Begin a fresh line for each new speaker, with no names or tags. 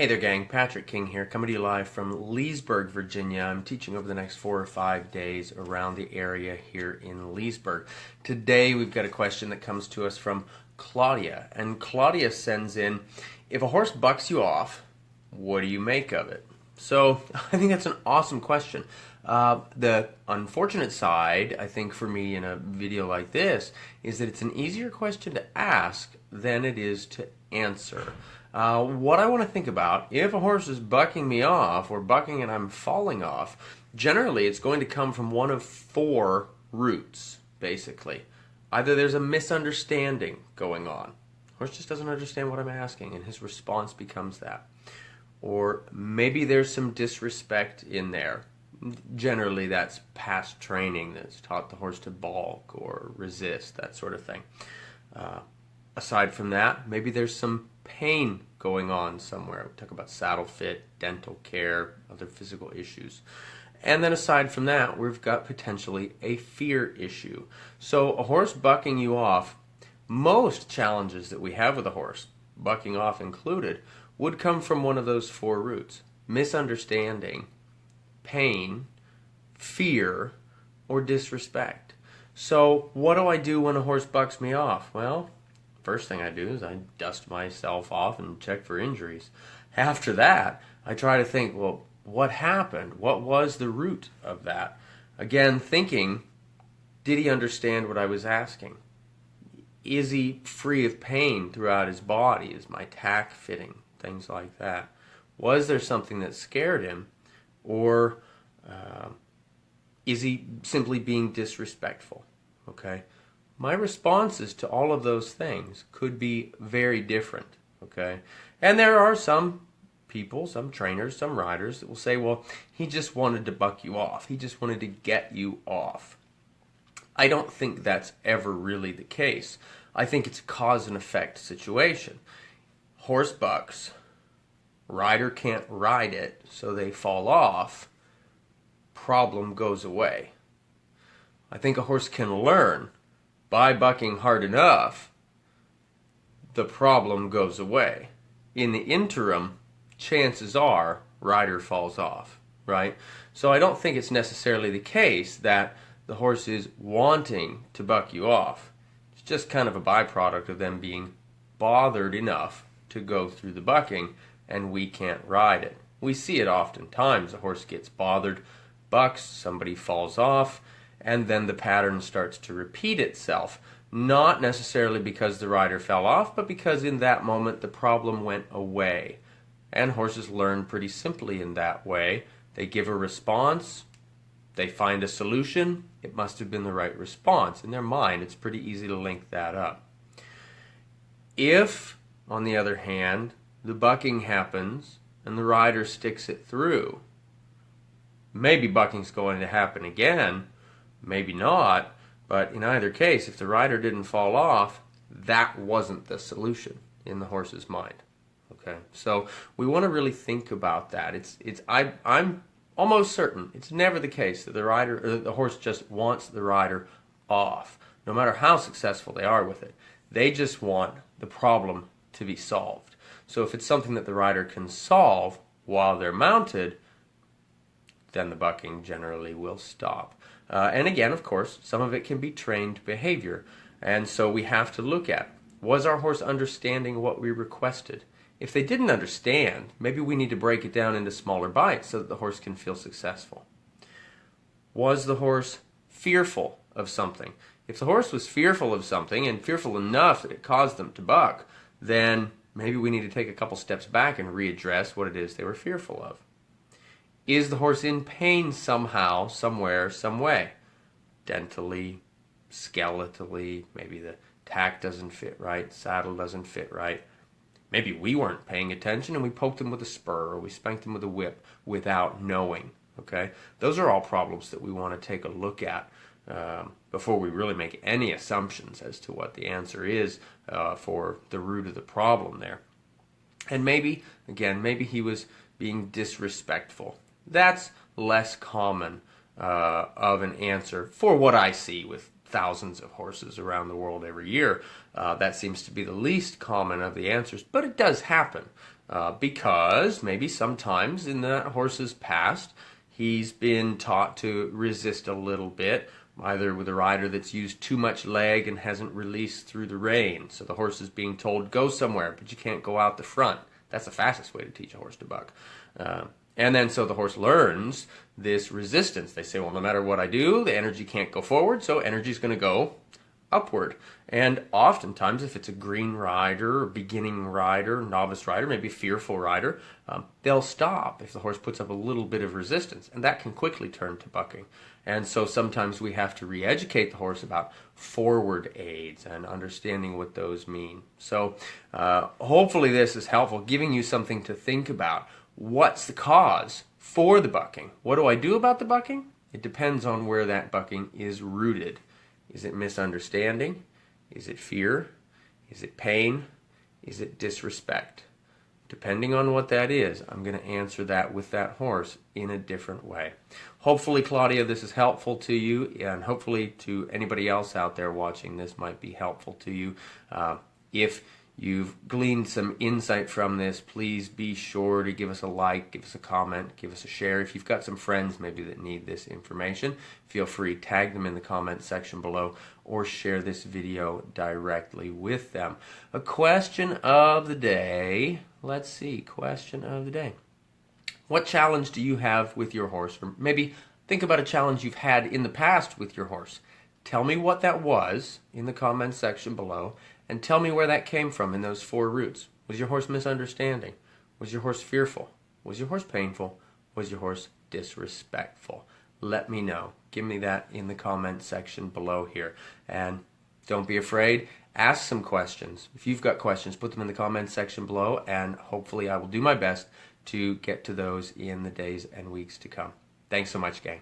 Hey there, gang. Patrick King here, coming to you live from Leesburg, Virginia. I'm teaching over the next 4 or 5 days around the area here in Leesburg. Today, we've got a question that comes to us from Claudia. And Claudia sends in, if a horse bucks you off, what do you make of it? So, I think that's an awesome question. The unfortunate side, I think, for me in a video like this, is that it's an easier question to ask than it is to answer. What I want to think about, if a horse is bucking me off or bucking and I'm falling off, generally it's going to come from one of 4 roots, basically. Either there's a misunderstanding going on. Horse just doesn't understand what I'm asking and his response becomes that. Or maybe there's some disrespect in there. Generally that's past training that's taught the horse to balk or resist, that sort of thing. Aside from that, maybe there's some pain going on somewhere. We talk about saddle fit, dental care, other physical issues. And then aside from that, we've got potentially a fear issue. So a horse bucking you off, most challenges that we have with a horse, bucking off included, would come from one of those 4 roots. Misunderstanding, pain, fear, or disrespect. So what do I do when a horse bucks me off? Well, first thing I do is I dust myself off and check for injuries. After that, I try to think, well, what happened? What was the root of that? Again, thinking, did he understand what I was asking? Is he free of pain throughout his body? Is my tack fitting? Things like that. Was there something that scared him? Or is he simply being disrespectful? Okay. My responses to all of those things could be very different, okay? And there are some people, some trainers, some riders that will say, well, he just wanted to buck you off. He just wanted to get you off. I don't think that's ever really the case. I think it's a cause and effect situation. Horse bucks, rider can't ride it, so they fall off, problem goes away. I think a horse can learn by bucking hard enough, the problem goes away. In the interim, chances are, rider falls off, right? So I don't think it's necessarily the case that the horse is wanting to buck you off. It's just kind of a byproduct of them being bothered enough to go through the bucking, and we can't ride it. We see it oftentimes. A horse gets bothered, bucks, somebody falls off, and then the pattern starts to repeat itself. Not necessarily because the rider fell off, but because in that moment the problem went away. And horses learn pretty simply in that way. They give a response, they find a solution, it must have been the right response. In their mind, it's pretty easy to link that up. If, on the other hand, the bucking happens and the rider sticks it through, maybe bucking's going to happen again, maybe not, but in either case, if the rider didn't fall off, that wasn't the solution in the horse's mind. Okay, so we want to really think about that. I'm almost certain it's never the case that the horse just wants the rider off, no matter how successful they are with it. They just want the problem to be solved. So if it's something that the rider can solve while they're mounted, then the bucking generally will stop. And again, of course, some of it can be trained behavior. And so we have to look at, was our horse understanding what we requested? If they didn't understand, maybe we need to break it down into smaller bites so that the horse can feel successful. Was the horse fearful of something? If the horse was fearful of something and fearful enough that it caused them to buck, then maybe we need to take a couple steps back and readdress what it is they were fearful of. Is the horse in pain somehow, somewhere, some way? Dentally, skeletally, maybe the tack doesn't fit right, saddle doesn't fit right. Maybe we weren't paying attention and we poked him with a spur or we spanked him with a whip without knowing. Okay, those are all problems that we want to take a look at before we really make any assumptions as to what the answer is for the root of the problem there. And maybe, again, maybe he was being disrespectful. That's less common of an answer for what I see with thousands of horses around the world every year. That seems to be the least common of the answers, but it does happen. because maybe sometimes in that horse's past he's been taught to resist a little bit, either with a rider that's used too much leg and hasn't released through the rein. So the horse is being told, go somewhere, but you can't go out the front. That's the fastest way to teach a horse to buck. And then so the horse learns this resistance. They say, well, no matter what I do, the energy can't go forward, so energy is going to go upward. And oftentimes, if it's a green rider, or beginning rider, novice rider, maybe a fearful rider, they'll stop if the horse puts up a little bit of resistance, and that can quickly turn to bucking. And so sometimes we have to re-educate the horse about forward aids and understanding what those mean. So hopefully this is helpful, giving you something to think about. What's the cause for the bucking? What do I do about the bucking? It depends on where that bucking is rooted. Is it misunderstanding? Is it fear? Is it pain? Is it disrespect? Depending on what that is, I'm going to answer that with that horse in a different way. Hopefully, Claudia, this is helpful to you, and hopefully to anybody else out there watching, this might be helpful to you. If you've gleaned some insight from this, please be sure to give us a like, give us a comment, give us a share. If you've got some friends maybe that need this information, feel free to tag them in the comment section below or share this video directly with them. A question of the day. Let's see, question of the day. What challenge do you have with your horse? Or maybe think about a challenge you've had in the past with your horse. Tell me what that was in the comment section below, and tell me where that came from in those 4 roots. Was your horse misunderstanding? Was your horse fearful? Was your horse painful? Was your horse disrespectful? Let me know. Give me that in the comment section below here. And don't be afraid. Ask some questions. If you've got questions, put them in the comment section below, and hopefully I will do my best to get to those in the days and weeks to come. Thanks so much, gang.